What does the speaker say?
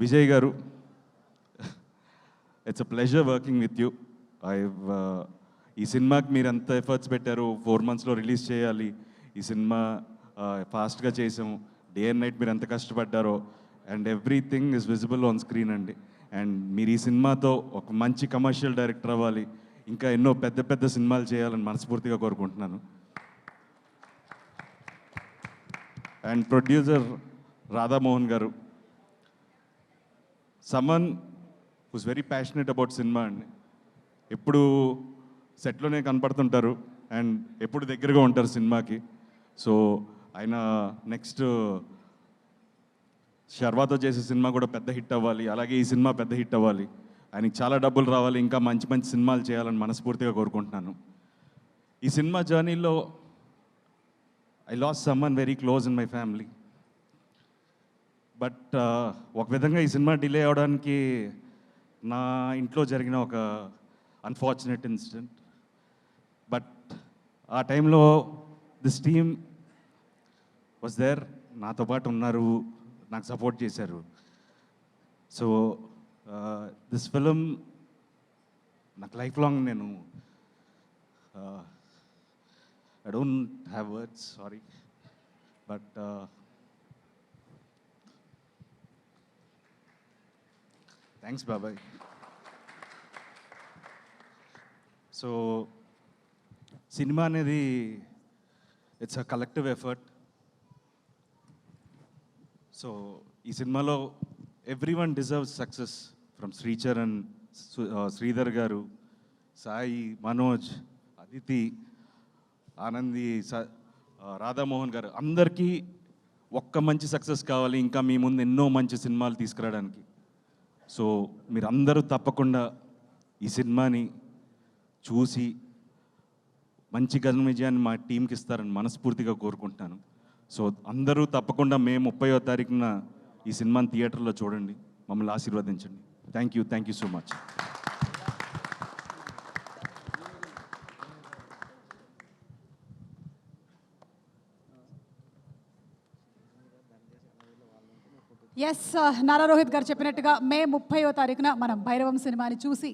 విజయ్ గారు, it's a pleasure working with you. ఈ సినిమాకి మీరు ఎంత ఎఫర్ట్స్ పెట్టారు, 4 monthsలో రిలీజ్ చేయాలి, ఈ సినిమా ఫాస్ట్గా చేసాం, డే అండ్ నైట్ మీరు ఎంత కష్టపడ్డారో, and everything is visible on screen అండి. అండ్ మీరు ఈ సినిమాతో ఒక మంచి కమర్షియల్ డైరెక్టర్ అవ్వాలి, ఇంకా ఎన్నో పెద్ద పెద్ద సినిమాలు చేయాలని మనస్ఫూర్తిగా కోరుకుంటున్నాను. And producer Radhamohan garu, someone who's very passionate about cinema అండి. ఎప్పుడు సెట్లోనే కనపడుతుంటారు అండ్ ఎప్పుడు దగ్గరగా ఉంటారు సినిమాకి. సో ఆయన నెక్స్ట్ శర్వాతో చేసే సినిమా కూడా పెద్ద హిట్ అవ్వాలి, అలాగే ఈ సినిమా పెద్ద హిట్ అవ్వాలి, ఆయనకి చాలా డబ్బులు రావాలి, ఇంకా మంచి మంచి సినిమాలు చేయాలని మనస్ఫూర్తిగా కోరుకుంటున్నాను. ఈ సినిమా జర్నీలో I last someone very close in my family. But ఒక విధంగా ఈ సినిమా డిలే అవడానికి నా ఇంట్లో జరిగిన ఒక అన్ఫార్చునేట్ ఇన్సిడెంట్. బట్ ఆ టైంలో దిస్ టీమ్ వాజ్ దేర్, నాతో పాటు ఉన్నారు, నాకు సపోర్ట్ చేశారు. సో దిస్ ఫిలిం నాకు లైఫ్ లాంగ్ నేను I don't have words, sorry, but thanks బాబాయ్. సో సినిమా అనేది it's a collective effort. So ఈ సినిమాలో every one deserves success, from Sricharan, Sridhar గారు, సాయి, మనోజ్, అదితి, ఆనంది, రాధామోహన్ గారు, అందరికీ ఒక్క మంచి సక్సెస్ కావాలి, ఇంకా మీ ముందు ఎన్నో మంచి సినిమాలు తీసుకురావడానికి. సో మీరందరూ తప్పకుండా ఈ సినిమాని చూసి మంచి ఘన విజయాన్ని మా టీంకి ఇస్తారని మనస్ఫూర్తిగా కోరుకుంటున్నాను. సో అందరూ తప్పకుండా మే 30వ తారీఖున ఈ సినిమాని థియేటర్లో చూడండి, మమ్మల్ని ఆశీర్వదించండి. Thank you so much. Yes, Nara Rohit garu చెప్పినట్టుగా మే 30వ తారీఖున మనం భైరవం సినిమాని చూసి